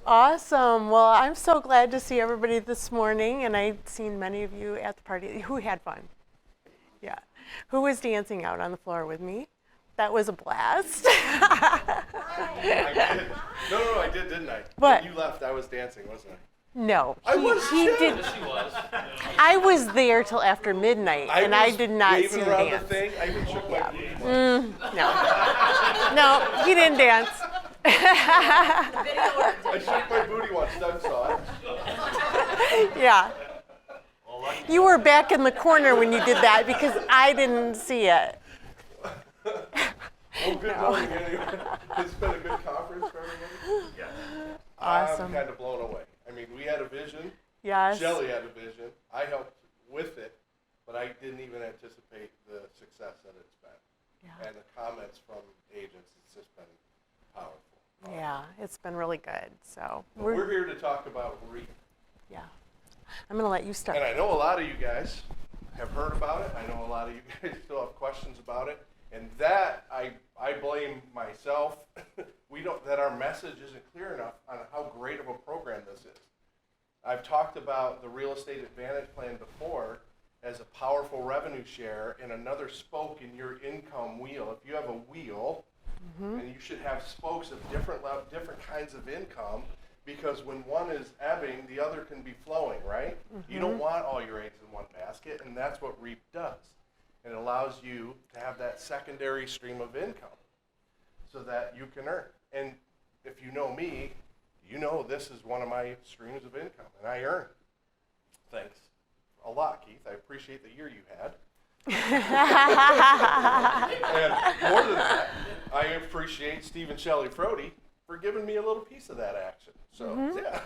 Awesome. Well, I'm so glad to see everybody this morning, and I've seen many of you at the party who had fun. Yeah. Who was dancing out on the floor with me? That was a blast. I did. No, I did, didn't I? What? When you left, I was dancing, wasn't I? No, I was he too. did. Yes, she was. I was there till after midnight, and I did not see waving him around dance. the thing. I even shook my booty. No, he didn't dance. I shook my booty once. Doug saw it. Yeah. You were back in the corner when you did that because I didn't see it. Well, good morning anyway. It's been a good conference for everybody. Yes. Awesome. I'm kind of blown away. I mean, we had a vision. Yes. Shelley had a vision. I helped with it, but I didn't even anticipate the success that it's been. Yeah. And the comments from agents, it's just been powerful. Yeah, it's been really good. So We're here to talk about REAP. yeah. I'm gonna let you start. And I know a lot of you guys have heard about it. I know a lot of you guys still have questions about it. And that, I blame myself. That our message isn't clear enough on how great of a program this is. I've talked about the Real Estate Advantage Plan before as a powerful revenue share and another spoke in your income wheel. If you have a wheel, and you should have spokes of different kinds of income, because when one is ebbing, the other can be flowing, right? You don't want all your eggs in one basket, and that's what REAP does. And it allows you to have that secondary stream of income so that you can earn. And if you know me, you know this is one of my streams of income, and I earn. Thanks a lot, Keith. I appreciate the year you had. And more than that, I appreciate Steve and Shelley Frody for giving me a little piece of that action. So, yeah.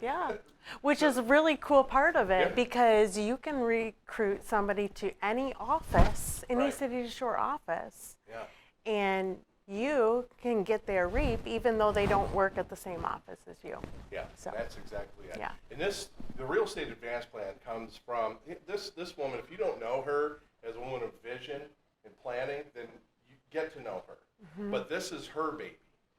Yeah, which is a really cool part of it Yeah. because you can recruit somebody to any office, any Right. City2Shore office, Yeah. and you can get their REAP even though they don't work at the same office as you. Yeah, So. that's exactly it. Yeah. And the Real Estate Advance Plan comes from this woman. If you don't know her as a woman of vision and planning, then you get to know her. But this is her baby,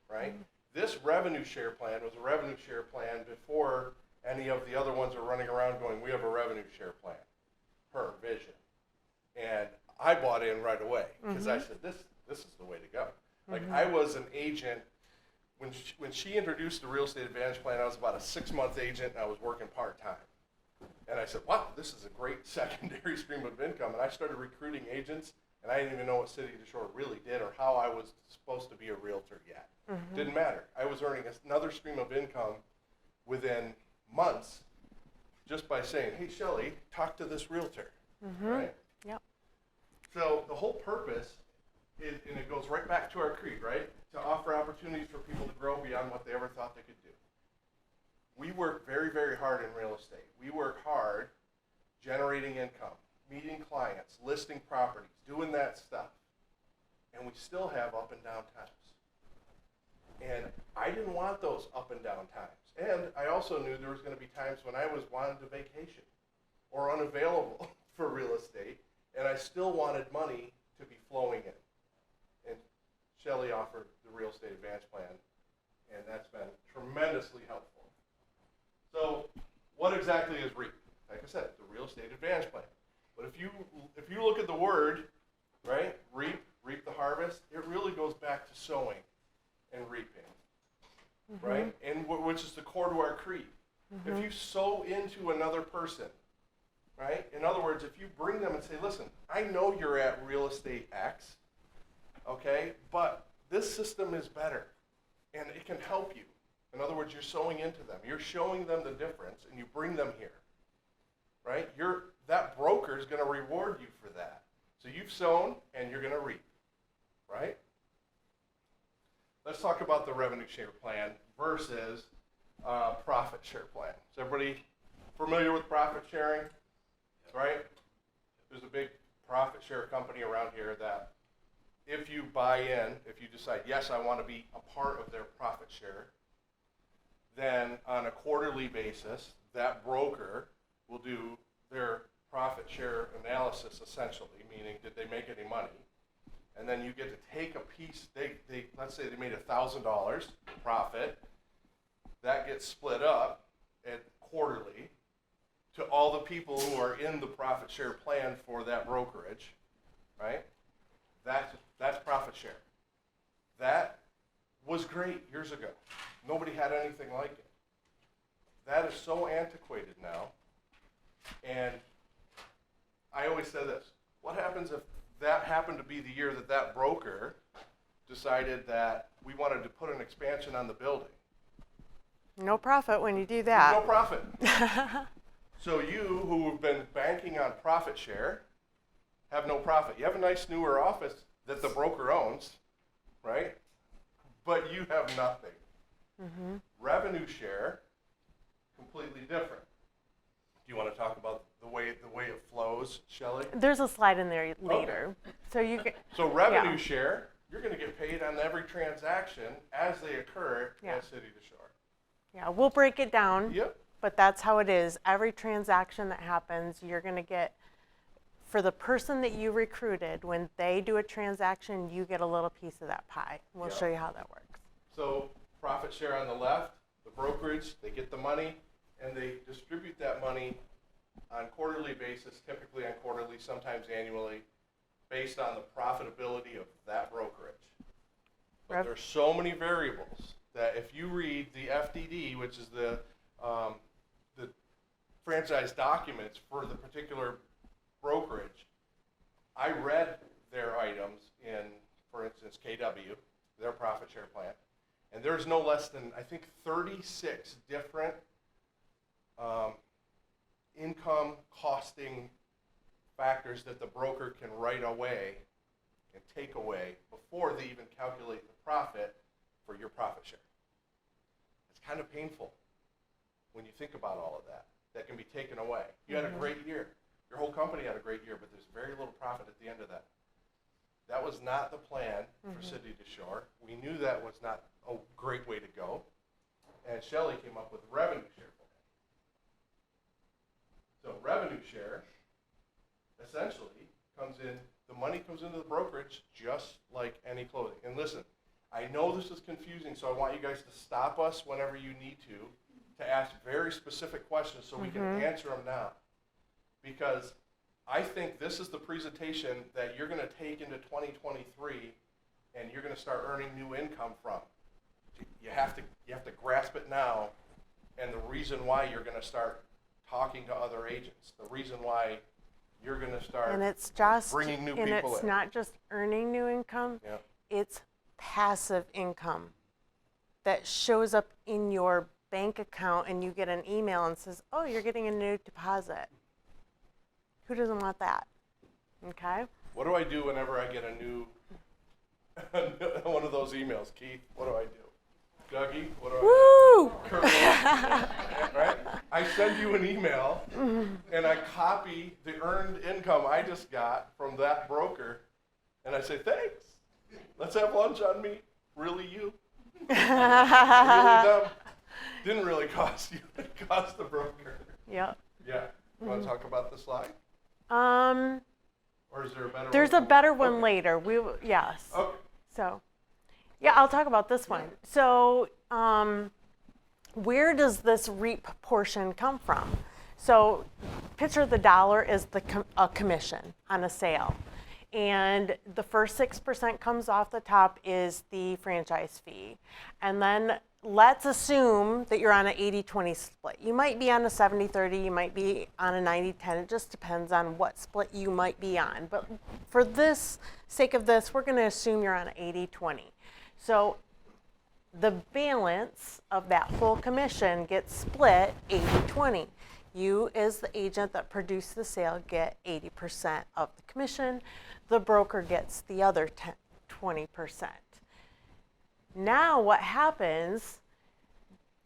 right? This revenue share plan was a revenue share plan before any of the other ones are running around going, we have a revenue share plan. Her vision. And I bought in right away because I said, this is the way to go. Like I was an agent when she introduced the Real Estate Advantage Plan. I was about a 6-month agent, and I was working part-time. And I said, wow, this is a great secondary stream of income. And I started recruiting agents, and I didn't even know what City2Shore really did or how I was supposed to be a realtor yet. Didn't matter. I was earning another stream of income within months just by saying, hey, Shelley, talk to this realtor. Right? Yep. So the whole purpose is, and it goes right back to our creed, right? To offer opportunities for people to grow beyond what they ever thought they could do. We work very, very hard in real estate. We work hard generating income, meeting clients, listing properties, doing that stuff. And we still have up and down times. And I didn't want those up and down times. And I also knew there was going to be times when I was wanting to vacation or unavailable for real estate, and I still wanted money to be flowing in. And Shelley offered the Real Estate Advance Plan, and that's been tremendously helpful. So what exactly is REAP? Like I said, the Real Estate Advantage Plan. But if you look at the word, right, reap the harvest, it really goes back to sowing and reaping, right? And which is the core to our creed. If you sow into another person, right? In other words, if you bring them and say, listen, I know you're at real estate X, okay, but this system is better, and it can help you. In other words, you're sowing into them. You're showing them the difference, and you bring them here, right? That broker is going to reward you for that. So you've sown, and you're going to reap, right? Let's talk about the revenue share plan versus profit share plan. Is everybody familiar with profit sharing? Right? There's a big profit share company around here that if you buy in, if you decide, yes, I want to be a part of their profit share, then on a quarterly basis, that broker will do their profit share analysis essentially, meaning did they make any money? And then you get to take a piece, let's say they made $1,000 profit, that gets split up at quarterly to all the people who are in the profit share plan for that brokerage, right? That's profit share. That was great years ago. Nobody had anything like it. That is so antiquated now. And I always say this, what happens if that happened to be the year that that broker decided that we wanted to put an expansion on the building? No profit when you do There's that. no profit. So you, who have been banking on profit share, have no profit. You have a nice newer office that the broker owns, right? But you have nothing. Mm-hmm. Revenue share, completely different. Do you want to talk about the way it flows, Shelley? There's a slide in there later. Okay. So you get, So revenue share, you're going to get paid on every transaction as they occur at City2Shore. yeah, we'll break it down. Yep. But that's how it is. Every transaction that happens, you're going to get, for the person that you recruited, when they do a transaction, you get a little piece of that pie. We'll show you how that works. So profit share on the left, the brokerage, they get the money, and they distribute that money on quarterly basis, typically on quarterly, sometimes annually, based on the profitability of that brokerage. But there's so many variables that if you read the FDD, which is the franchise documents for the particular brokerage, I read their items in, for instance, KW, their profit share plan, and there's no less than, I think, 36 different income costing factors that the broker can write away and take away before they even calculate the profit for your profit share. It's kind of painful when you think about all of that. That can be taken away. You had a great year. Your whole company had a great year, but there's very little profit at the end of that. That was not the plan for City2Shore. We knew that was not a great way to go. And Shelley came up with revenue share plan. So revenue share essentially comes in, the money comes into the brokerage just like any closing. And listen, I know this is confusing, so I want you guys to stop us whenever you need to ask very specific questions so we can answer them now. Because I think this is the presentation that you're going to take into 2023 and you're going to start earning new income from. You have to grasp it now, and the reason why you're going to start talking to other agents, the reason why you're going to start bringing new people in. And it's not just earning new income, it's passive income that shows up in your bank account, and you get an email and says, oh, you're getting a new deposit. Who doesn't want that? Okay? What do I do whenever I get a new one of those emails, Keith? What do I do? Dougie, what do I do? Right? I send you an email, and I copy the earned income I just got from that broker, and I say, thanks. Let's have lunch on me. Really you? Really them? Didn't really cost you. It cost the broker. Yep. Yeah. You want to talk about the slide? Or is there a better one? There's a better one later. Yes. Okay. So, yeah, I'll talk about this one. So, where does this REAP portion come from? So, picture the dollar is a commission on a sale. And the first 6% comes off the top is the franchise fee. And then let's assume that you're on an 80-20 split. You might be on a 70-30, you might be on a 90-10. It just depends on what split you might be on. But for this sake of this, we're going to assume you're on an 80-20. So the balance of that full commission gets split 80-20. You, as the agent that produced the sale, get 80% of the commission. The broker gets the other 20%. Now what happens,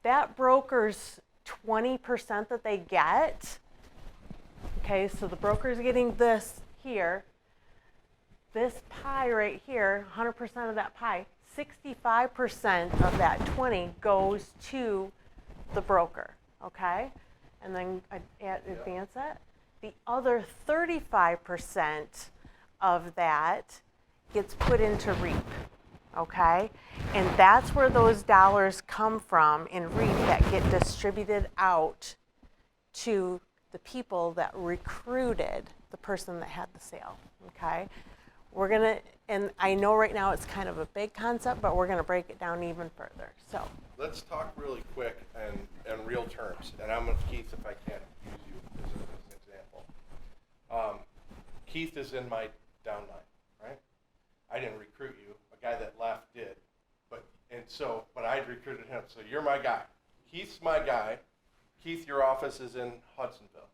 that broker's 20% that they get, okay, so the broker's getting this here, this pie right here, 100% of that pie, 65% of that 20 goes to the broker, okay? And then advance it. The other 35% of that gets put into REAP. okay? And that's where those dollars come from in REAP that get distributed out to the people that recruited the person that had the sale, okay? We're gonna, and I know right now it's kind of a big concept, but we're gonna break it down even further, so. Let's talk really quick and real terms, and I'm with Keith if I can use you as an example. Keith is in my downline, right? I didn't recruit you, a guy that left did, but I recruited him, so you're my guy. Keith's my guy. Keith, your office is in Hudsonville,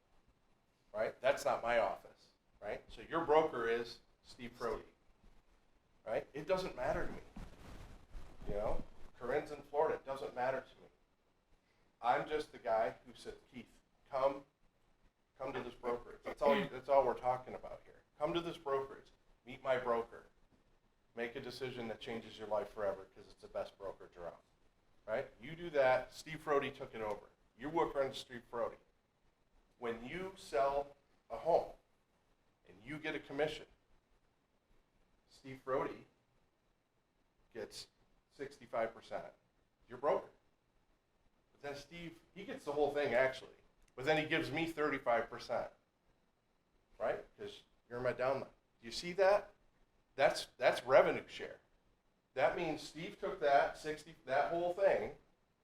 right? That's not my office, right? So your broker is Steve Frody, right? It doesn't matter to me, you know? Corinne's in Florida, it doesn't matter to me. I'm just the guy who said, Keith, come to this brokerage. That's all we're talking about here. Come to this brokerage, meet my broker, make a decision that changes your life forever because it's the best brokerage around, right? You do that. Steve Frody took it over. You work under Steve Frody. When you sell a home and you get a commission, Steve Frody gets 65%. Your broker. But then Steve, he gets the whole thing actually. But then he gives me 35%. Right? Because you're my downline. Do you see that? That's revenue share. That means Steve took that whole thing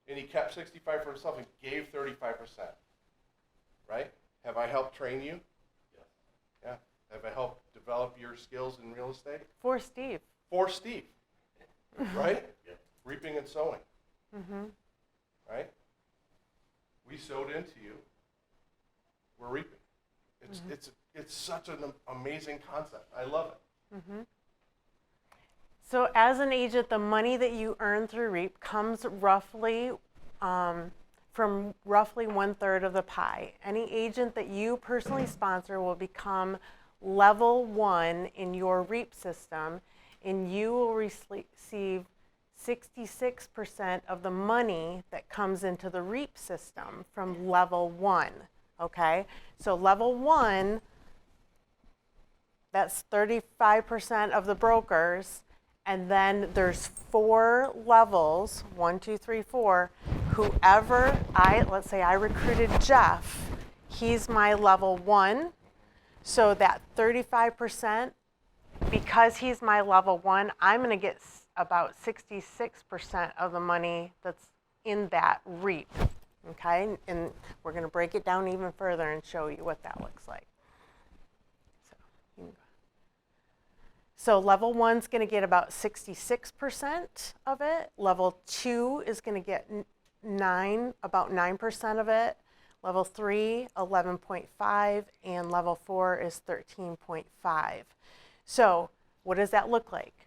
and he kept 65 for himself and gave 35%. Right? Have I helped train you? Yes. Yeah. Have I helped develop your skills in real estate? For Steve. For Steve. Right? Yeah. Reaping and sowing. Mm-hmm. Right? We sowed into you. We're reaping. It's such an amazing concept. I love it. Mm-hmm. So as an agent, the money that you earn through REAP comes roughly from roughly 1/3 of the pie. Any agent that you personally sponsor will become level 1 in your REAP system, and you will receive 66% of the money that comes into the REAP system from level 1, okay? So level 1, that's 35% of the brokers, and then there's 4 levels, 1, 2, 3, 4. Whoever let's say I recruited Geoff, he's my level 1. So that 35%, because he's my level 1, I'm gonna get about 66% of the money that's in that REAP, okay? And we're gonna break it down even further and show you what that looks like. So level 1's gonna get about 66% of it. Level 2 is gonna get about 9% of it. Level 3, 11.5, and level 4 is 13.5. So what does that look like?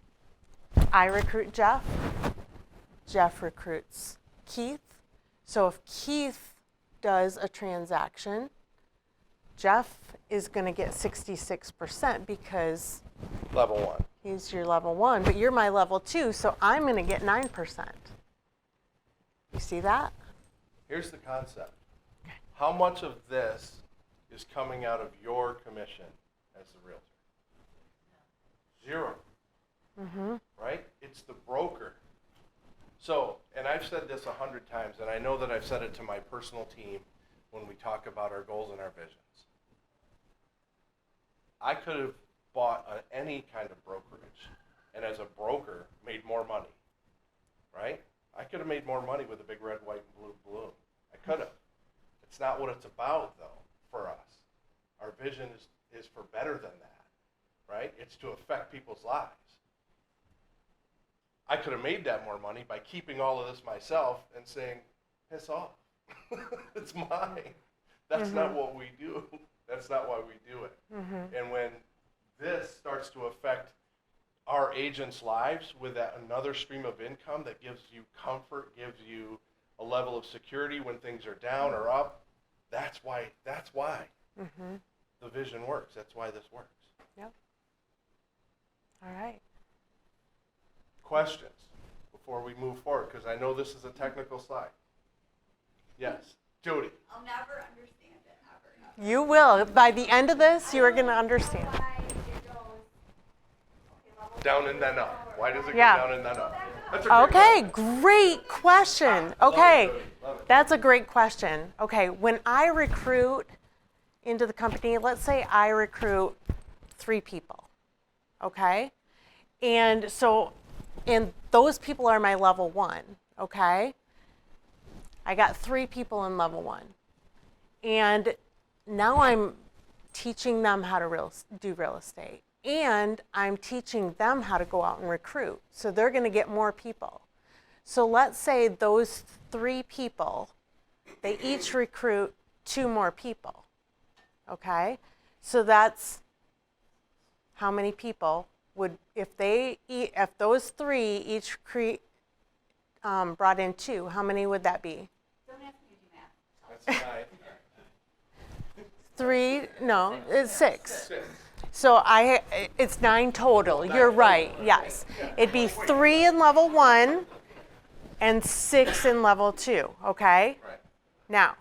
I recruit Geoff. Geoff recruits Keith. So if Keith does a transaction, Geoff is going to get 66% because level 1. He's your level 1, but you're my level 2, so I'm going to get 9%. You see that? Here's the concept. How much of this is coming out of your commission as the realtor? 0. Mm-hmm. Right? It's the broker. So, and I've said this 100 times, and I know that I've said it to my personal team when we talk about our goals and our visions. I could have bought any kind of brokerage, and as a broker, made more money, right? I could have made more money with a big red, white, and blue balloon. I could have. It's not what it's about, though, for us. Our vision is for better than that, right? It's to affect people's lives. I could have made that more money by keeping all of this myself and saying, piss off. It's mine. That's not what we do. That's not why we do it. Mm-hmm. And when this starts to affect our agents' lives with another stream of income that gives you comfort, gives you a level of security when things are down or up, that's why Mm-hmm. the vision works. That's why this works. Yep. All right. Questions before we move forward, because I know this is a technical slide. Yes, Jody. I'll never understand it, ever. You will. By the end of this, you are going to understand. Why it goes, okay, level down and then up? Why does it Yeah. go down and then up? That's a great Okay, question. great question. Love it, Okay, Jody. Love it. that's a great question. Okay, when I recruit into the company, let's say I recruit 3 people, okay? And those people are my level 1, okay? I got 3 people in level 1. And now I'm teaching them how to do real estate. And I'm teaching them how to go out and recruit. So they're going to get more people. So let's say those 3 people, they each recruit 2 more people. Okay? So that's how many people would, if those 3 each brought in 2, how many would that be? Don't ask me to do math. That's a 9. 3, no, it's 6. 6. So it's 9 total. You're right, yes. It'd be 3 in level 1 and 6 in level 2, okay? Right. Now,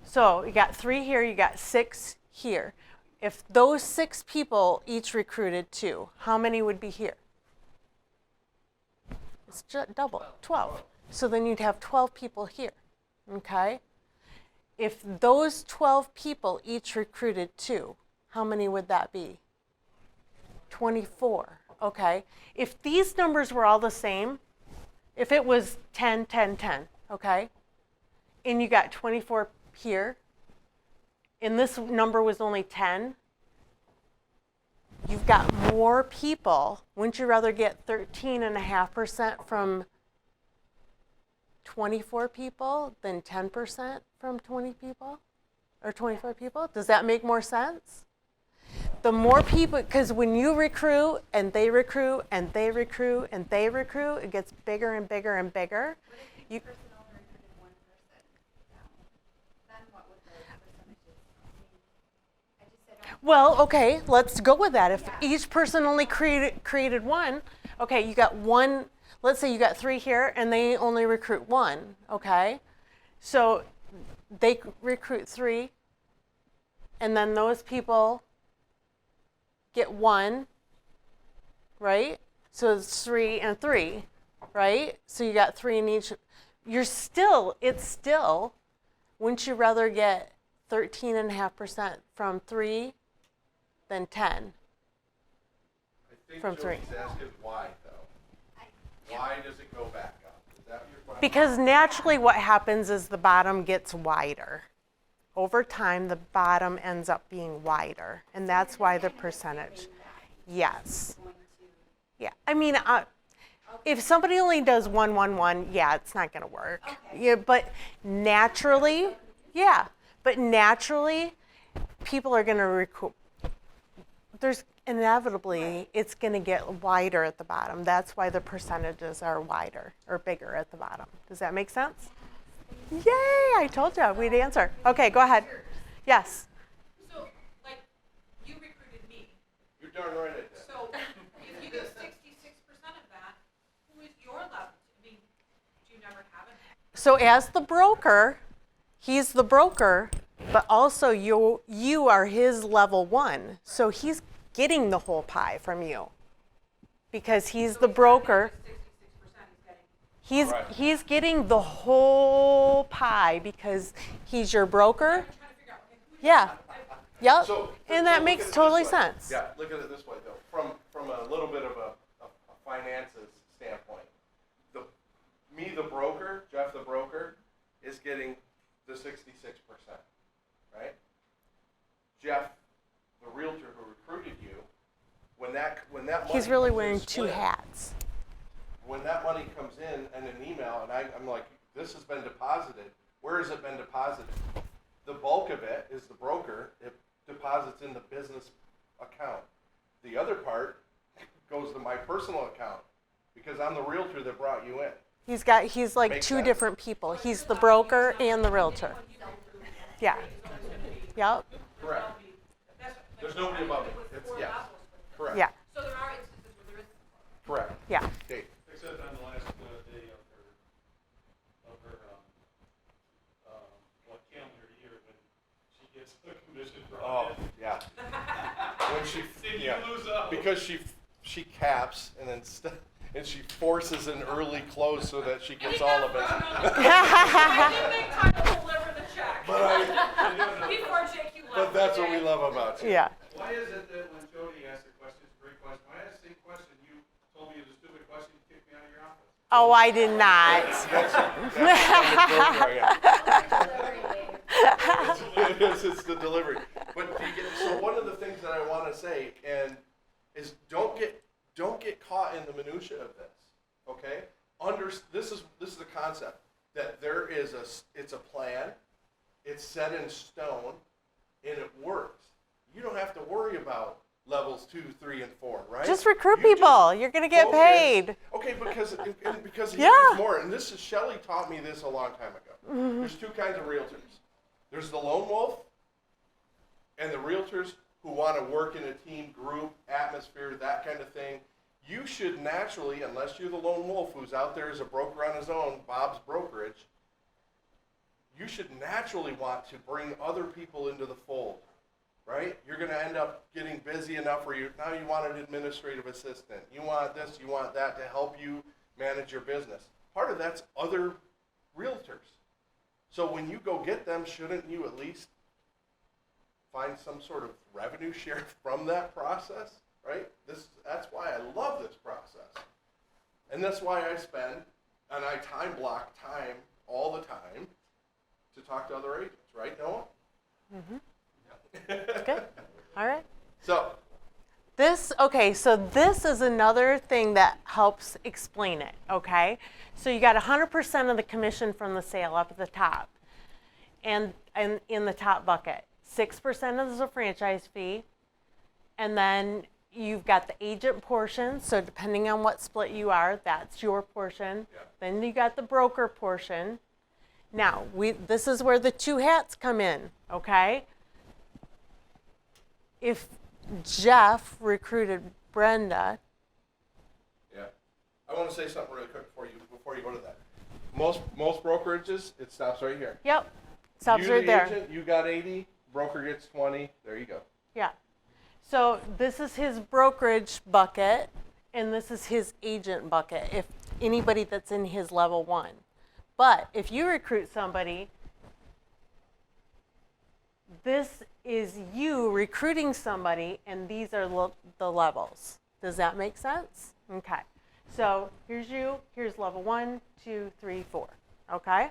so you got 3 here, you got 6 here. If those 6 people each recruited 2, how many would be here? It's double, 12. So then you'd have 12 people here, okay? If those 12 people each recruited 2, how many would that be? 24, okay? If these numbers were all the same, if it was 10, 10, 10, okay? And you got 24 here, and this number was only 10, you've got more people. Wouldn't you rather get 13.5% from 24 people than 10% from 20 people or 24 people? Does that make more sense? The more people, because when you recruit and they recruit and they recruit and they recruit, it gets bigger and bigger and bigger. What if each person only recruited 1 person? Then what would the percentages be? I just said, Well, okay, let's go with that. If each person only created 1, okay, you got 1, let's say you got 3 here and they only recruit 1, okay? So they recruit 3, and then those people get 1, right? So it's 3 and 3, right? So you got 3 in each. It's still, wouldn't you rather get 13.5% from 3 than 10? I think From 3. Jody's asking why, though. Why does it go back up? Is that your question? Because naturally what happens is the bottom gets wider. Over time, the bottom ends up being wider, and that's why the percentage. Yes. Yeah, I mean, if somebody only does 1, 1, 1, yeah, it's not going to work. Yeah, but naturally, people are going to recruit. There's inevitably, it's going to get wider at the bottom. That's why the percentages are wider or bigger at the bottom. Does that make sense? Yay, I told you we'd answer. Okay, go ahead. Yes. So, like, you recruited me. You're darn right I did. So, if you do 66% of that, who is your level? I mean, do you never have it? So as the broker, he's the broker, but also you are his level 1. So he's getting the whole pie from you because he's the broker. 66% he's getting. Right. He's getting the whole pie because he's your broker. I'm trying to figure out, okay, who's Yeah. Yep. So, And so that look makes at it totally this way. sense. Yeah, look at it this way, though. From a little bit of a finances standpoint, the broker, Geoff the broker, is getting the 66%, right? Geoff, the realtor who recruited you, when that money He's really comes in wearing 2 split, hats. when that money comes in an email, and I'm like, this has been deposited, where has it been deposited? The bulk of it is the broker. It deposits in the business account. The other part goes to my personal account because I'm the realtor that brought you in. He's like Makes 2 sense. different people. He's the broker and the realtor. Yeah. Yep. Correct. That's, There's nobody above it. with It's, 4 yes. levels. Correct. Yeah. So there are instances where there is. Correct. Yeah. Dave. Except on the last day of her calendar year, when she gets the commission Oh, brought in. yeah. When she, Did yeah. you lose out? Because she caps and then and she forces an early close so that she gets all of it. I didn't make time to deliver the check But before JQ left. but that's the what we day. love about you. Yeah. Why is it that when Jody asked a question, it's a great question, when I asked the same question, you told me it was a stupid question, you kicked me out of your office? Oh, I did not. It's the delivery. But so one of the things that I want to say is don't get caught in the minutia of this. Okay? This is the concept that it's a plan, it's set in stone, and it works. You don't have to worry about levels 2, 3, and 4, right? Just recruit You people. You're going to get focus. paid. Okay, because Yeah. here's more, and Shelley taught me this a long time ago. There's two kinds of realtors. There's the lone wolf, and the realtors who want to work in a team, group, atmosphere, that kind of thing. You should naturally, unless you're the lone wolf who's out there as a broker on his own, Bob's brokerage, you should naturally want to bring other people into the fold. Right? You're going to end up getting busy enough where now you want an administrative assistant. You want this, you want that to help you manage your business. Part of that's other realtors. So when you go get them, shouldn't you at least find some sort of revenue share from that process? Right? That's why I love this process. And that's why I spend, and I time block time all the time to talk to other agents. Right, Noah? Mm-hmm. Good. All right. So this is another thing that helps explain it, okay? So you got 100% of the commission from the sale up at the top. And in the top bucket, 6% is a franchise fee. And then you've got the agent portion. So depending on what split you are, that's your portion. Yeah. Then you got the broker portion. Now, this is where the two hats come in, okay? If Geoff recruited Brenda, yeah, I want to say something really quick before you go to that. Most brokerages, it stops right here. yep, stops You, right the there. agent, you got 80, broker gets 20. There you go. Yeah. So this is his brokerage bucket, and this is his agent bucket, if anybody that's in his level 1. But if you recruit somebody, this is you recruiting somebody, and these are the levels. Does that make sense? Okay. So here's you, here's level 1, 2, 3, 4. Okay?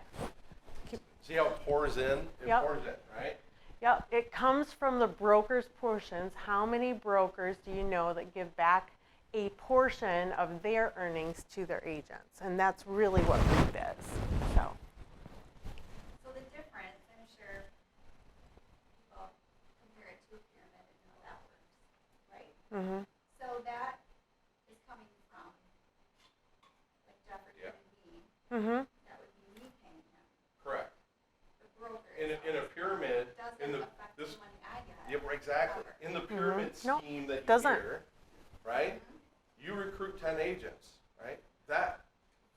See how it pours in? It Yep. pours in, right? Yep, it comes from the broker's portions. How many brokers do you know that give back a portion of their earnings to their agents? And that's really what REAP is. So, So the difference, I'm sure people compare it to a pyramid and how that works, right? mhm, So that is coming from, like Geoff Yeah. recruited me, mhm, that would be me paying him. Correct. The broker In a pyramid, doesn't affect the money I get. yeah, exactly. In the pyramid Nope, scheme that you doesn't. hear, right? You recruit 10 agents, right?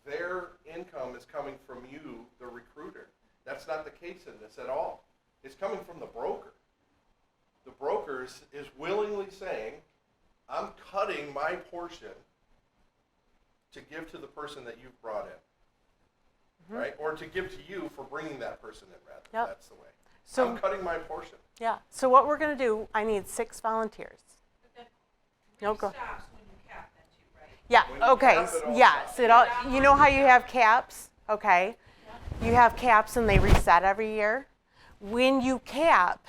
Their income is coming from you, the recruiter. That's not the case in this at all. It's coming from the broker. The broker is willingly saying, I'm cutting my portion to give to the person that you've brought in, right? Or to give to you for bringing that person in, rather. Yep. That's the way. So, I'm cutting my portion. yeah. So what we're going to do, I need 6 volunteers. But then No, REAP go. stops when you cap that too, right? Yeah, When you okay, cap it all yes, stops. you know how you have caps, okay? You have caps and they reset every year. When you cap,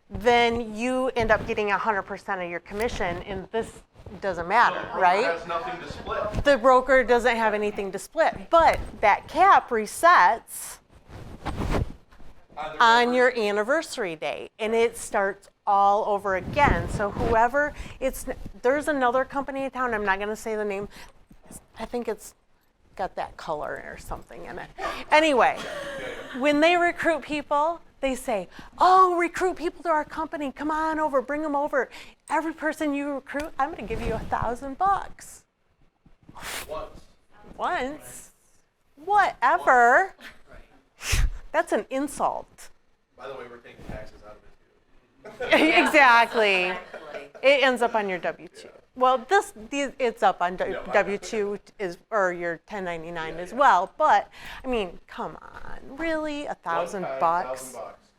then you end up getting 100% of your commission, and this doesn't matter, The broker right? has nothing to split. The broker doesn't have anything to split, but that cap resets on your anniversary date, and it starts all over again. So whoever, there's another company in town, I'm not going to say the name, I think it's got that color or something in it. Anyway, when they recruit people, they say, oh, recruit people to our company, come on over, bring them over. Every person you recruit, I'm going to give you $1,000. Once. Once? Whatever. That's an insult. By the way, we're taking taxes out of it too. Exactly. It ends up on your W-2. well, it's up on No, I- W-2 or your 1099 as well. But I mean, come on, really, $1,000 $1,000. bucks?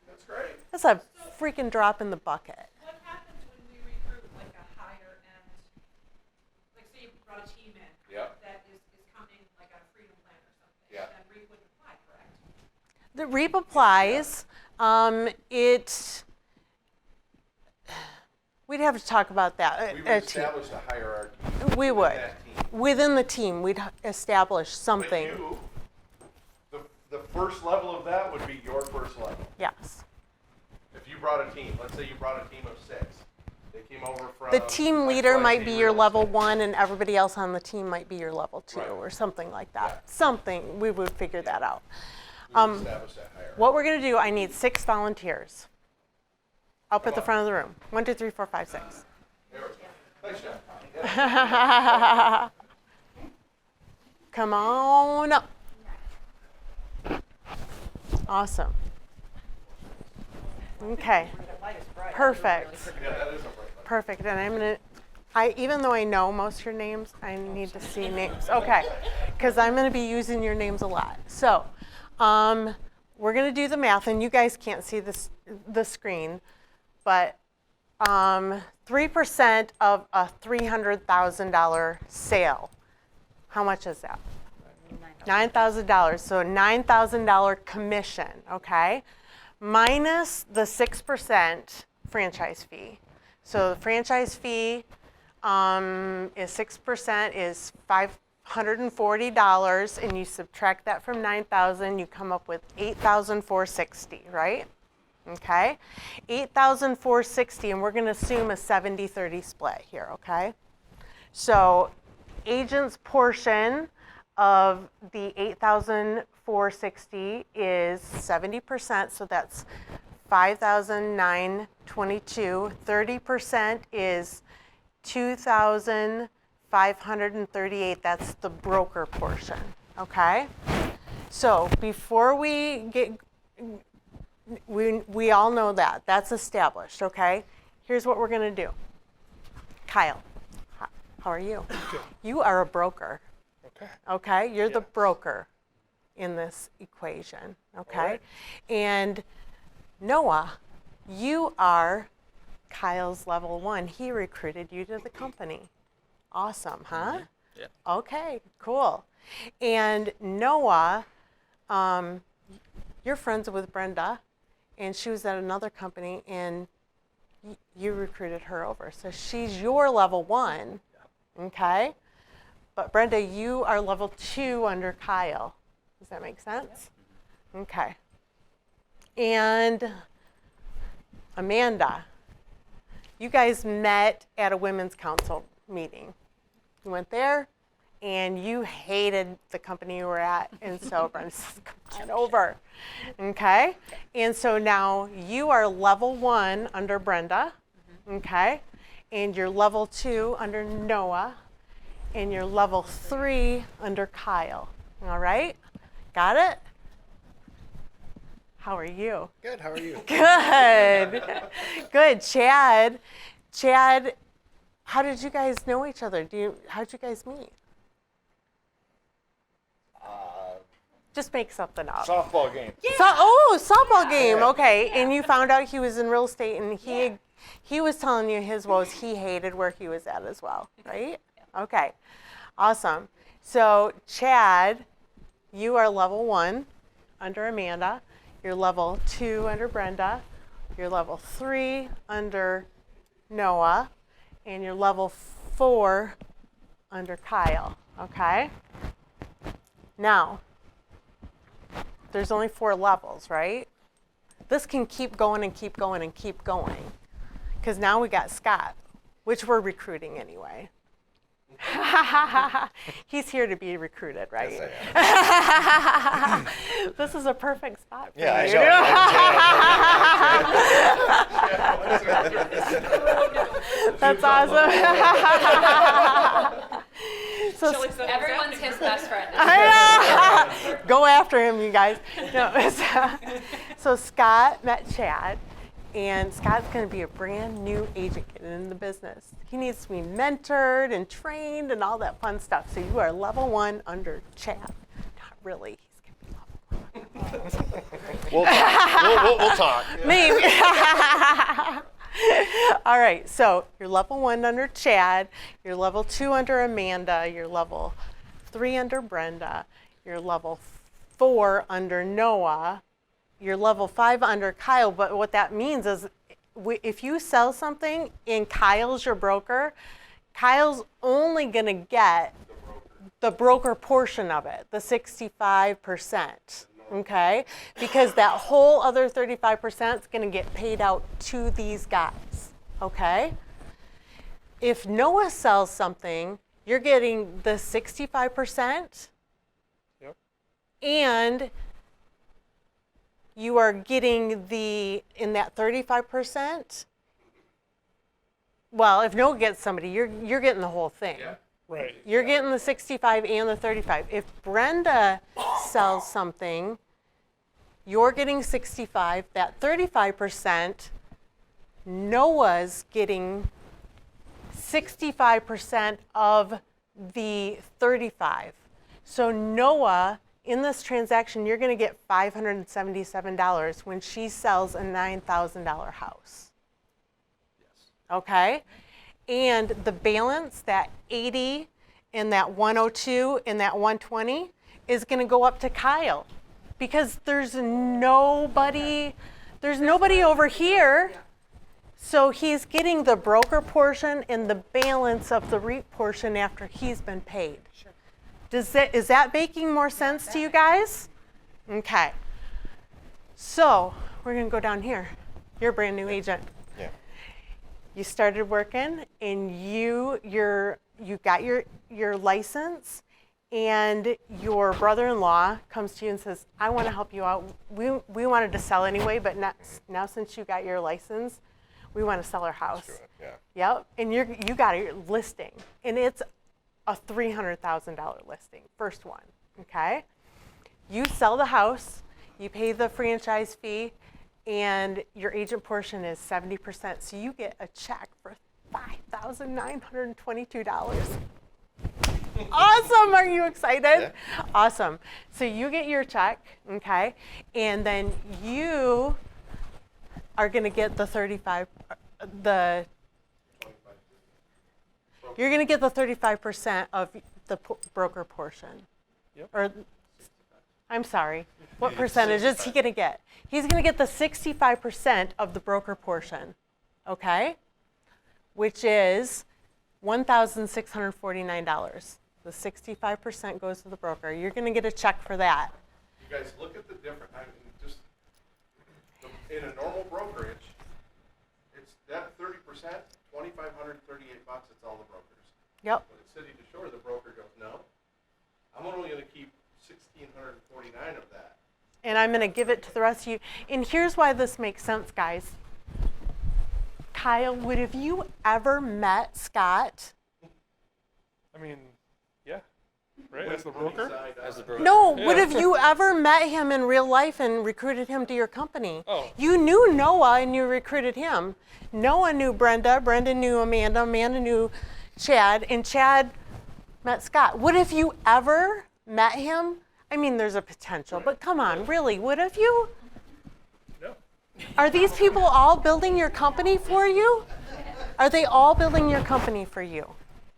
That's great. That's a freaking drop in the bucket. What happens when we recruit like a higher end, like say you brought a team in Yep. that is coming like on a freedom plan or something, Yeah. then REAP wouldn't apply, correct? The REAP applies. We'd have to talk about that. We would a team. establish a hierarchy. We within would. that team. Within the team, we'd establish something. But you, the first level of that would be your first level. Yes. If you brought a team, let's say you brought a team of 6. They came over from. The team leader XYZ might be your Real level Estate. 1 and everybody else on the team might be your level 2 Right. or something like that. Yeah. Something, we would figure that out. We would establish that hierarchy. What we're gonna do, I need 6 volunteers. Up at the front of the room. 1, 2, 3, 4, 5, 6. There we go. Thanks, Geoff. Come on up. Awesome. Okay. Perfect. Yeah, that is a bright light. Perfect. And even though I know most of your names, I need to see names. Okay. Because I'm going to be using your names a lot. So we're going to do the math, and you guys can't see the screen, but 3% of a $300,000 sale, how much is that? $9,000. So $9,000 commission, okay? Minus the 6% franchise fee. So the franchise fee is 6% is $540, and you subtract that from 9,000, you come up with 8,460, right? Okay, 8,460, and we're going to assume a 70-30 split here, okay? So agent's portion of the 8,460 is 70%, so that's 5,922. 30% is 2,538. That's the broker portion, okay? So before we get, we all know that. That's established, okay? Here's what we're going to do. Kyle, how are you? Good. You are a broker. Okay. Okay, you're the Yes. broker in this equation, okay? right. And Noah, you are Kyle's level 1. He recruited you to the company. Awesome, huh? Yeah. Okay, cool. And Noah, you're friends with Brenda, and she was at another company, and you recruited her over. So she's your level 1, okay? But Brenda, you are level 2 under Kyle. Does that make sense? Okay. And Amanda, you guys met at a women's council meeting. You went there, and you hated the company you were at, and so Brenda says, come on over. Okay? And so now you are level 1 under Brenda, okay? And you're level 2 under Noah, and you're level 3 under Kyle. All right? Got it? How are you? Good, how are you? Good. Good. Chad, how did you guys know each other? How did you guys meet? Just make something up. Softball game. Softball game. Okay. And you found out he was in real estate, and he was telling you his woes. He hated where he was at as well, right? Okay. Awesome. So Chad, you are level 1 under Amanda. You're level 2 under Brenda. You're level 3 under Noah. And you're level 4 under Kyle. Okay? Now, there's only 4 levels, right? This can keep going and keep going and keep going. Because now we got Scott, which we're recruiting anyway. He's here to be recruited, right? Yes, I am. This is a perfect spot for Yeah, you. That's awesome. So Everyone's his best friend. go after him, you guys. No, so Scott met Chad, And Scott's going to be a brand new agent getting in the business. He needs to be mentored and trained and all that fun stuff. So you are level 1 under Chad. Not really. He's going to be level 1. We'll talk. We'll talk. Maybe. All right, so you're level 1 under Chad, you're level 2 under Amanda, you're level 3 under Brenda, you're level 4 under Noah, you're level 5 under Kyle. But what that means is if you sell something and Kyle's your broker, Kyle's only going to get the broker portion of it, the 65%. Okay, because that whole other 35% is going to get paid out to these guys. Okay, if Noah sells something, you're getting the 65%, Yep. and you are getting in that 35%. Well, if Noah gets somebody, you're getting the whole thing. Yeah. Right. You're getting the 65 and the 35. If Brenda sells something, you're getting 65. That 35%, Noah's getting 65% of the 35. So Noah, in this transaction, you're going to get $577 when she sells a $9,000 house. Yes. Okay? And the balance, that 80 and that 102 and that 120, is going to go up to Kyle, because there's nobody over here. So he's getting the broker portion and the balance of the REIT portion after he's been paid. Sure. Is that making more sense to you guys? Okay. So we're going to go down here. You're a brand new agent. Yeah. You started working and you got your license, and your brother-in-law comes to you and says, I want to help you out. We wanted to sell anyway, but now since you got your license, we want to sell our house. Let's do it. Yeah. Yep. And you got your listing, and it's a $300,000 listing, first one. Okay. You sell the house, you pay the franchise fee, and your agent portion is 70%. So you get a check for $5,922. Awesome. Are you excited? Yeah. Awesome. So you get your check, okay? And then you are going to get the 35, you're going to get the 35% of the broker portion. Yep. Or, I'm sorry, what percentage is he going to get? He's going to get the 65% of the broker portion, okay? Which is $1,649. The 65% goes to the broker. You're going to get a check for that. You guys look at the difference. I mean, just in a normal brokerage, it's that 30%, $2,538. It's all the brokers. Yep. But at City2Shore, the broker goes, no, I'm only going to keep $1,649 of that. And I'm going to give it to the rest of you. And here's why this makes sense, guys. Kyle, would have you ever met Scott? I mean, yeah. Right? As the broker? As the broker. No, Yeah. would have you ever met him in real life and recruited him to your company? Oh. You knew Noah and you recruited him. Noah knew Brenda, Brenda knew Amanda, Amanda knew Chad, and Chad met Scott. Would have you ever met him? I mean, there's a potential, but come on, really, would have you? No. Are these people all building your company for you? Are they all building your company for you?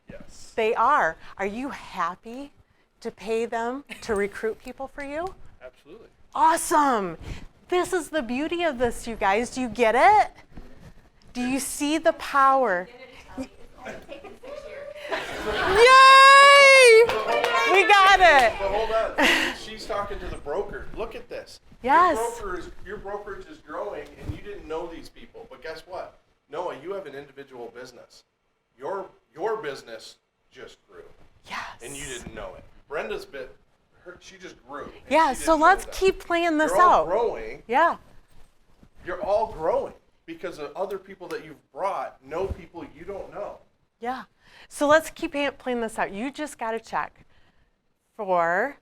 Yes. They are. Are you happy to pay them to recruit people for you? Absolutely. Awesome. This is the beauty of this, you guys. Do you get it? Do you see the power? Yay! We got it. But hold on. She's talking to the broker. Look at this. Yes. Your brokerage is growing, and you didn't know these people. But guess what? Noah, you have an individual business. Your business just grew, Yes. and you didn't know it. Brenda's she just grew. and Yeah, she so didn't know let's that. keep playing this You're all out. growing. Yeah. You're all growing because of other people that you've brought know people you don't know. Yeah. So let's keep playing this out. You just got a check for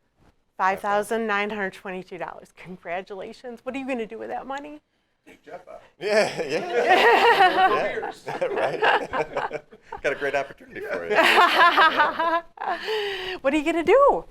$5,922. Congratulations. What are you going to do with that money? take Geoff out. Yeah, yeah. Right. Got a great opportunity for you. What are you going to do?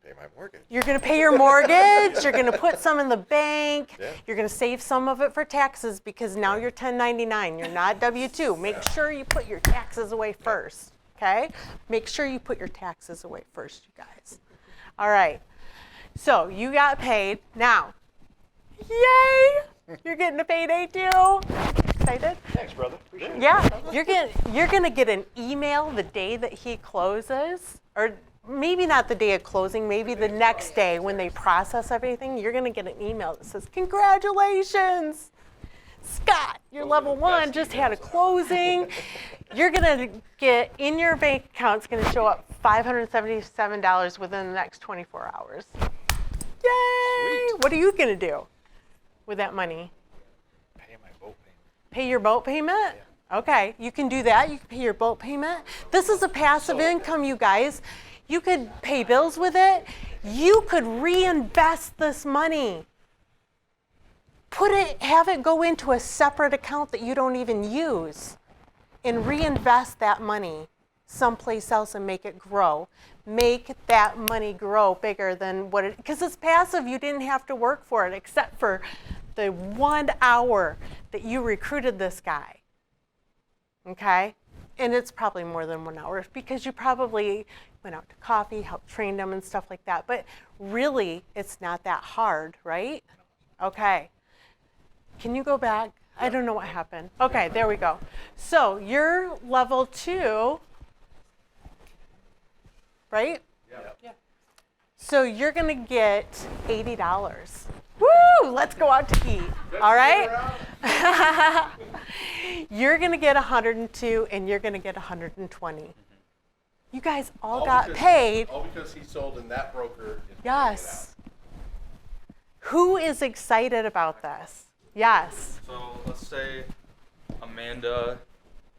Pay my mortgage. You're going to pay your mortgage. You're going to put some in the bank. Yeah. You're going to save some of it for taxes because now you're 1099. You're not W-2. Make sure you put your taxes away first, okay? Make sure you put your taxes away first, you guys. All right. So you got paid. Now, yay! You're getting a payday too. Excited? Thanks, brother. Appreciate it. Yeah, you're gonna get an email the day that he closes, or maybe not the day of closing, maybe the next day when they process everything. You're gonna get an email that says, "Congratulations, Scott, your level 1 just had a closing." You're gonna get in your bank account. It's gonna show up $577 within the next 24 hours. Yay! What are you gonna do with that money? Pay my boat payment. Pay your boat payment? Okay, you can do that. You can pay your boat payment. This is a passive income, you guys. You could pay bills with it. You could reinvest this money. Have it go into a separate account that you don't even use and reinvest that money someplace else and make it grow. Make that money grow bigger than what it, because it's passive, you didn't have to work for it except for the 1 hour that you recruited this guy, okay? And it's probably more than 1 hour because you probably went out to coffee, helped train them and stuff like that, but really it's not that hard, right? Okay, can you go back? I don't know what happened. Okay, there we go. So you're level 2, right? Yeah. So you're gonna get $80. Woo! Let's go out to eat. All right? You're gonna get 102, and you're gonna get 120. You guys all got because- paid. All because he sold and that broker is paying Yes. Who is excited about this? Yes. So let's say Amanda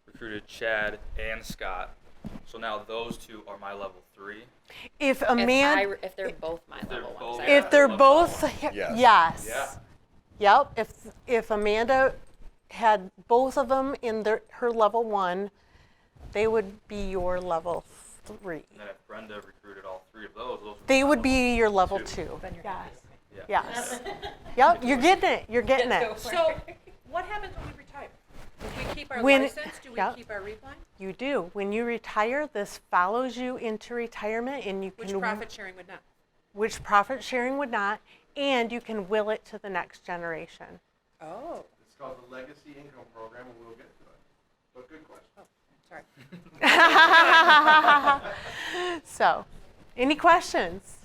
recruited Chad and Scott. So now those two are my level 3. If Amanda, If they're both my They're level both- ones. if they're level both, Yes. yes. Yeah. Yep. If Amanda had both of them in her level 1, they would be your level 3. And then if Brenda recruited all 3 of those They my would level be your level 2. 2. Yes. Yeah. Yes. Yep. You're getting it. You're getting it. So, what happens when we retire? If we keep our When- license, do we yeah. keep our repline? You do. When you retire, this follows you into retirement, and you Which can profit sharing would not? which profit sharing would not, and you can will it to the next generation. Oh, It's called the Legacy Income Program, and we'll get to it. But good question. sorry. So, any questions?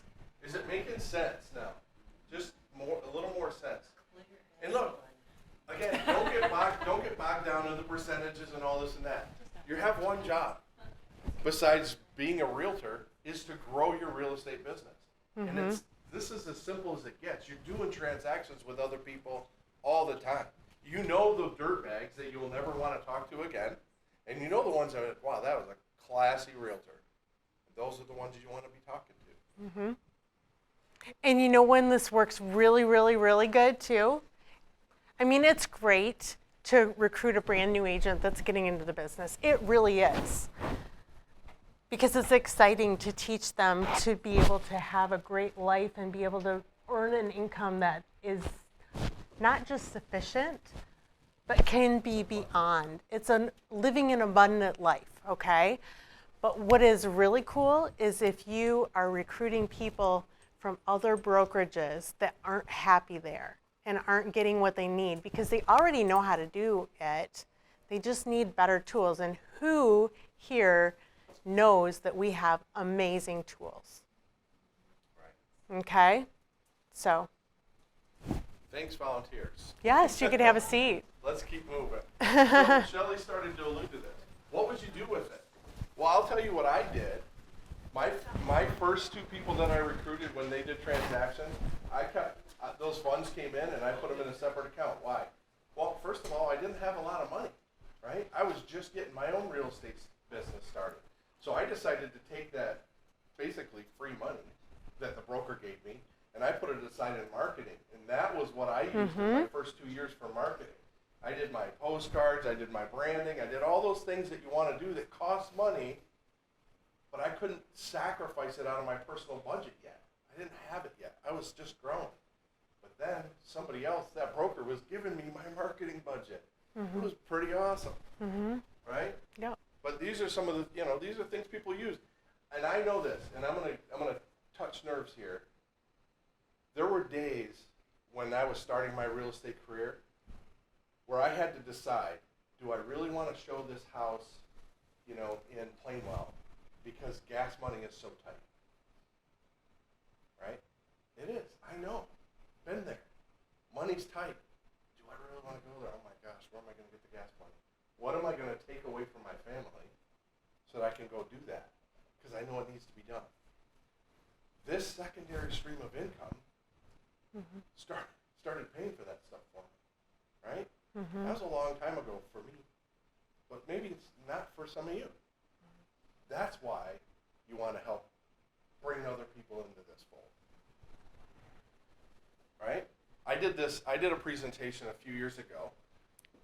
Is it making sense now? Just a little more sense. And look, again, don't get bogged down in the percentages and all this and that. You have one job, besides being a realtor, is to grow your real estate business. And this is as simple as it gets. You're doing transactions with other people all the time. You know the dirt bags that you'll never want to talk to again, and you know the ones that, wow, that was a classy realtor. Those are the ones you want to be talking to. And you know when this works really, really, really good too? I mean, it's great to recruit a brand new agent that's getting into the business. It really is. Because it's exciting to teach them to be able to have a great life and be able to earn an income that is not just sufficient, but can be beyond. It's living an abundant life, okay? But what is really cool is if you are recruiting people from other brokerages that aren't happy there and aren't getting what they need because they already know how to do it. They just need better tools. And who here knows that we have amazing tools? Right. Okay? So, Thanks, volunteers. yes, you could have a seat. Let's keep moving. So Shelley started to allude to this. What would you do with it? Well, I'll tell you what I did. My first 2 people that I recruited when they did transactions, I kept those funds came in and I put them in a separate account. Why? Well, first of all, I didn't have a lot of money, right? I was just getting my own real estate business started. So I decided to take that basically free money that the broker gave me and I put it aside in marketing, and that was what I used in my first 2 years for marketing. I did my postcards, I did my branding, I did all those things that you want to do that cost money, but I couldn't sacrifice it out of my personal budget yet. I didn't have it yet. I was just growing. But then somebody else, that broker, was giving me my marketing budget. It was pretty awesome, right? Yep. But these are some of the, these are things people use. And I know this, and I'm gonna touch nerves here. There were days when I was starting my real estate career where I had to decide, do I really want to show this house, in Plainwell, because gas money is so tight, right? It is. I know. Been there. Money's tight. Do I really want to go there? Oh my gosh, where am I going to get the gas money? What am I going to take away from my family so that I can go do that? Because I know it needs to be done. This secondary stream of income started paying for that stuff for me, right? That was a long time ago for me, but maybe it's not for some of you. That's why you want to help bring other people into this fold, right? I did a presentation a few years ago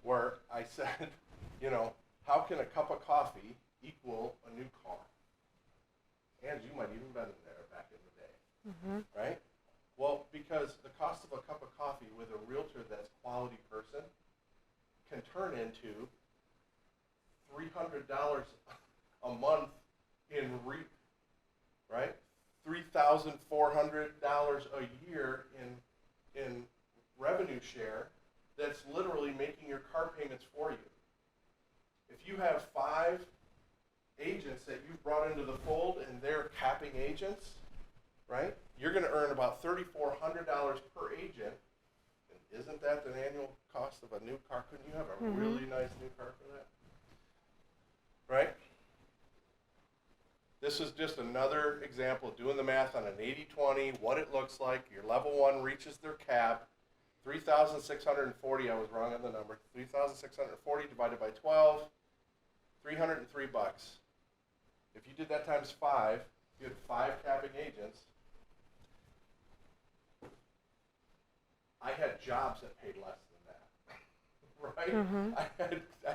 where I said, how can a cup of coffee equal a new car? And you might even been in there back in the day, right? Well, because the cost of a cup of coffee with a realtor that's a quality person can turn into $300 a month in REAP, right? $3,400 a year in revenue share that's literally making your car payments for you. If you have 5 agents that you've brought into the fold and they're capping agents, right? You're going to earn about $3,400 per agent. And isn't that the annual cost of a new car? Couldn't you have a really nice new car for that? Right? This is just another example of doing the math on an 80-20, what it looks like. Your level 1 reaches their cap. 3,640, I was wrong on the number. 3,640 divided by 12, $303. If you did that times 5, you had 5 capping agents. I had jobs that paid less than that, right? I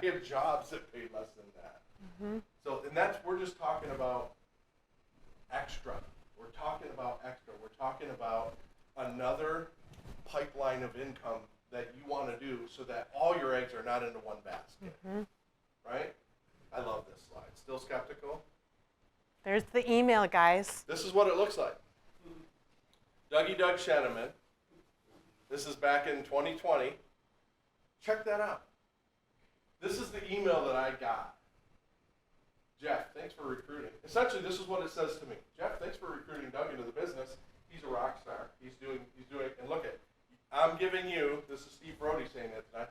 had jobs that paid less than that. So, and we're just talking about extra. We're talking about extra. We're talking about another pipeline of income that you want to do so that all your eggs are not into one basket, right? I love this slide. Still skeptical? There's the email, guys. This is what it looks like. Doug Sheneman. This is back in 2020. Check that out. This is the email that I got. Geoff, thanks for recruiting. Essentially, this is what it says to me. Geoff, thanks for recruiting Doug into the business. He's a rock star. He's doing, and look at, I'm giving you, this is Steve Frody saying that tonight,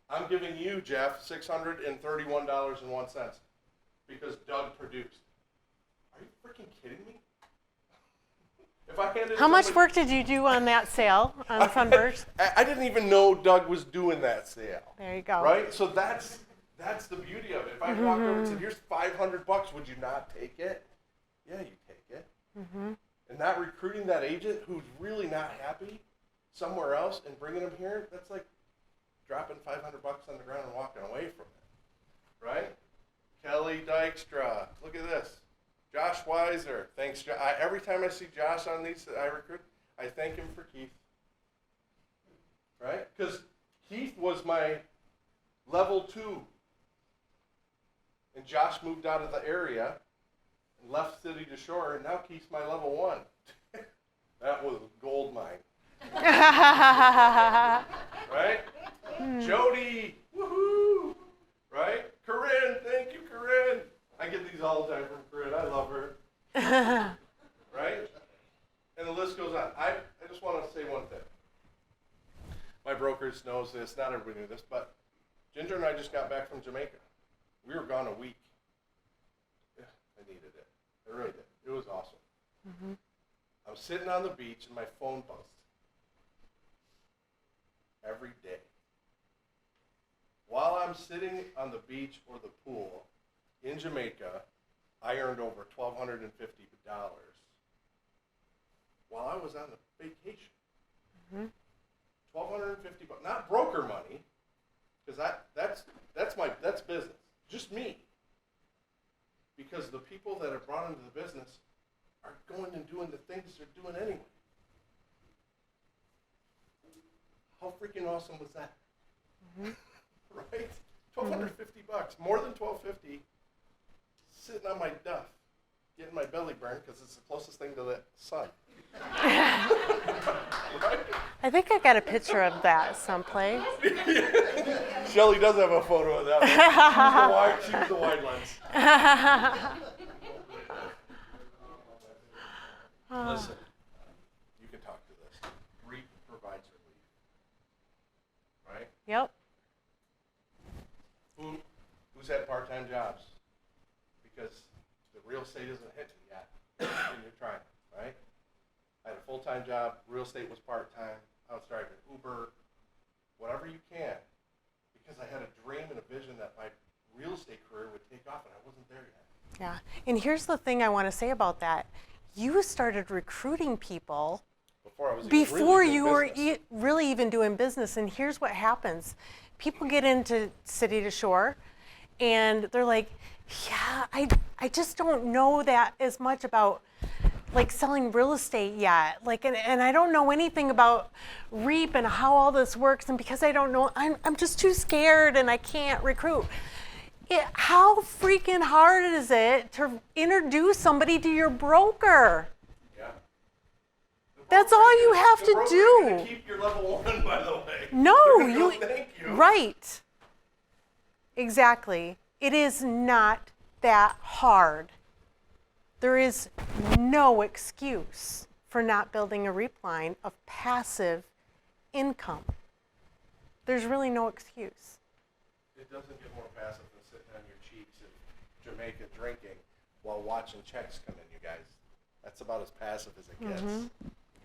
I'm giving you, Geoff, $631.01 because Doug produced. Are you freaking kidding me? If I handed How much work did you do on that sale on Sunburst? I didn't even know Doug was doing that sale. There you go. Right? So that's the beauty of it. If I walked over and said, here's $500, would you not take it? Yeah, you take it. And not recruiting that agent who's really not happy somewhere else and bringing them here, that's like dropping $500 on the ground and walking away from it. Right? Kelly Dykstra. Look at this. Josh Weiser. Thanks, Josh. Every time I see Josh on these that I recruit, I thank him for Keith. Right? Because Keith was my level 2. And Josh moved out of the area and left City2Shore, and now Keith's my level 1. That was a gold mine. Right? Jody. Woohoo! Right? Corinne. Thank you, Corinne. I get these all the time from Corinne. I love her. Right? And the list goes on. I just want to say one thing. My brokerage knows this. Not everybody knew this, but Ginger and I just got back from Jamaica. We were gone a week. Yeah, I needed it. I really did. It was awesome. I'm sitting on the beach and my phone buzzed. Every day. While I'm sitting on the beach or the pool in Jamaica, I earned over $1,250 while I was on the vacation. $1,250, not broker money, because that's business, just me. Because the people that are brought into the business are going and doing the things they're doing anyway. How freaking awesome was that? Right? $1,250, more than $1,250, sitting on my duff, getting my belly burned because it's the closest thing to the sun. Right? I think I got a picture of that someplace. Shelley does have a photo of that. She was the wide lens. Listen, you can talk to this. REAP provides relief. Right? Yep. Who's had part-time jobs? Because the real estate isn't hitting yet, and you're trying, right? I had a full-time job, real estate was part-time, I was driving Uber, whatever you can, because I had a dream and a vision that my real estate career would take off, and I wasn't there yet. Yeah. And here's the thing I want to say about that. You started recruiting people Before I was before even you really were doing business. really even doing business. And here's what happens. People get into City2Shore and they're like, yeah, I just don't know that as much about like selling real estate yet. Like, and I don't know anything about REAP and how all this works. And because I don't know, I'm just too scared and I can't recruit. How freaking hard is it to introduce somebody to your broker? Yeah. That's all you have to The broker do. ain't gonna keep your level 1, by the way. No, They're gonna go, you, thank you. right. Exactly. It is not that hard. There is no excuse for not building a REAP line of passive income. There's really no excuse. It doesn't get more passive than sitting on your cheeks in Jamaica drinking while watching checks come in, you guys. That's about as passive as it gets.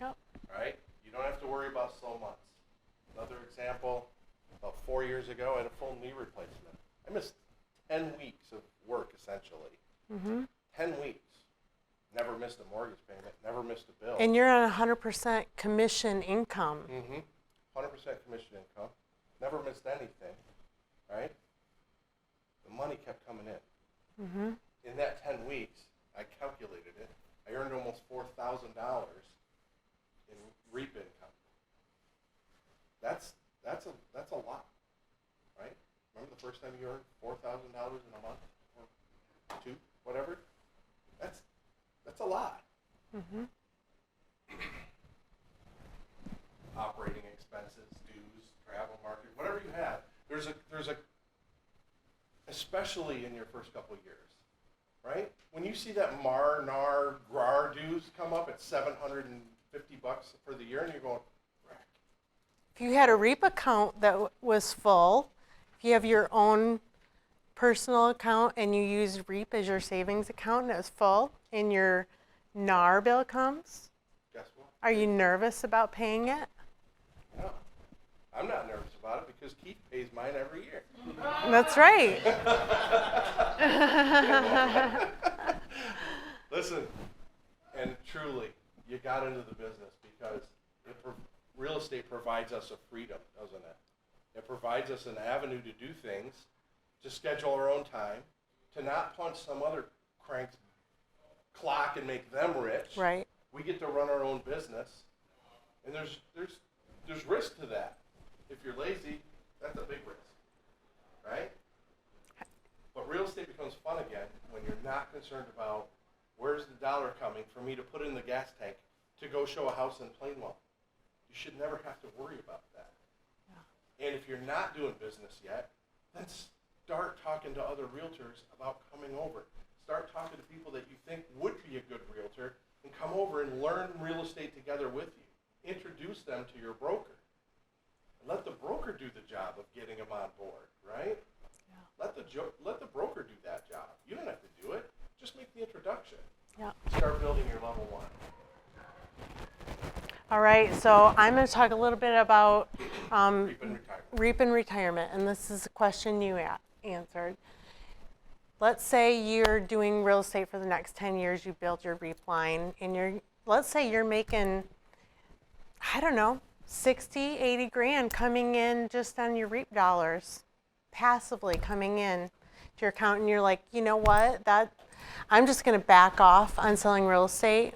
Yep. Right? You don't have to worry about slow months. Another example, about 4 years ago, I had a full knee replacement. I missed 10 weeks of work, essentially. 10 weeks. Never missed a mortgage payment, never missed a bill. And you're on 100% commission income. 100% commission income. Never missed anything. Right? The money kept coming in. In that 10 weeks, I calculated it. I earned almost $4,000 in REAP income. That's a lot, right? Remember the first time you earned $4,000 in a month or two, whatever? That's a lot. Operating expenses, dues, travel, market, whatever you have. There's a especially in your first couple of years, right? When you see that NAR, GRAR dues come up at $750 for the year, and you're going, "Frack." If you had a REAP account that was full, if you have your own personal account and you use REAP as your savings account and it was full and your NAR bill comes, Guess what? are you nervous about paying it? No, I'm not nervous about it because Keith pays mine every year. That's right. Listen, and truly, you got into the business because real estate provides us a freedom, doesn't it? It provides us an avenue to do things, to schedule our own time, to not punch some other crank's clock and make them rich. Right. We get to run our own business, and there's risk to that. If you're lazy, that's a big risk, right? But real estate becomes fun again when you're not concerned about where's the dollar coming for me to put in the gas tank to go show a house in Plainwell. You should never have to worry about that. And if you're not doing business yet, then start talking to other realtors about coming over. Start talking to people that you think would be a good realtor and come over and learn real estate together with you. Introduce them to your broker. And let the broker do the job of getting them on board, right? Yeah. Let the broker do that job. You don't have to do it. Just make the introduction. Yeah. Start building your level 1. All right, so I'm going to talk a little bit about REAP and retirement. REAP and retirement, and this is a question you answered. Let's say you're doing real estate for the next 10 years, you built your REAP line, and let's say you're making, I don't know, 60, 80 grand coming in just on your REAP dollars, passively coming in to your account, and you're like, you know what, I'm just going to back off on selling real estate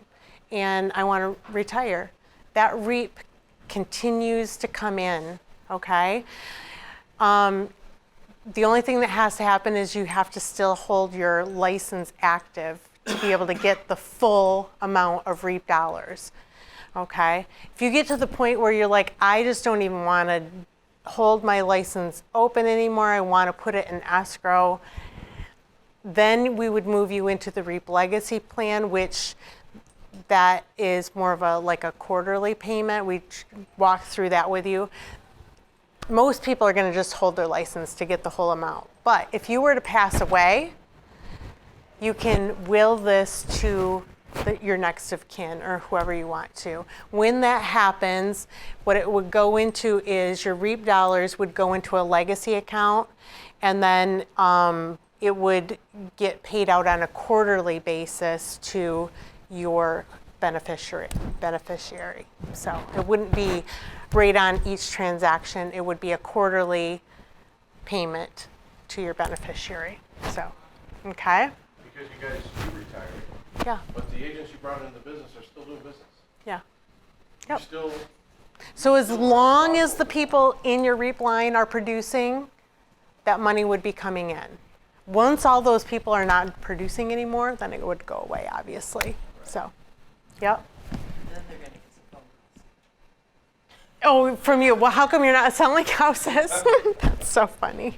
and I want to retire. That REAP continues to come in, okay? The only thing that has to happen is you have to still hold your license active to be able to get the full amount of REAP dollars, okay? If you get to the point where you're like, I just don't even want to hold my license open anymore, I want to put it in escrow, then we would move you into the REAP Legacy Plan, which that is more of a quarterly payment. We walk through that with you. Most people are going to just hold their license to get the whole amount. But if you were to pass away, you can will this to your next of kin or whoever you want to. When that happens, what it would go into is your REAP dollars would go into a legacy account, and then it would get paid out on a quarterly basis to your beneficiary. So it wouldn't be right on each transaction. It would be a quarterly payment to your beneficiary. So, okay? Because you guys do retire, Yeah, but the agents you brought into the business are still doing business. yeah. You Yep. still, So as long as the people in your REAP line are producing, that money would be coming in. Once all those people are not producing anymore, then it would go away, obviously. So, yep. Then they're gonna get some phone calls. Oh, from you. Well, how come you're not selling houses? That's so funny.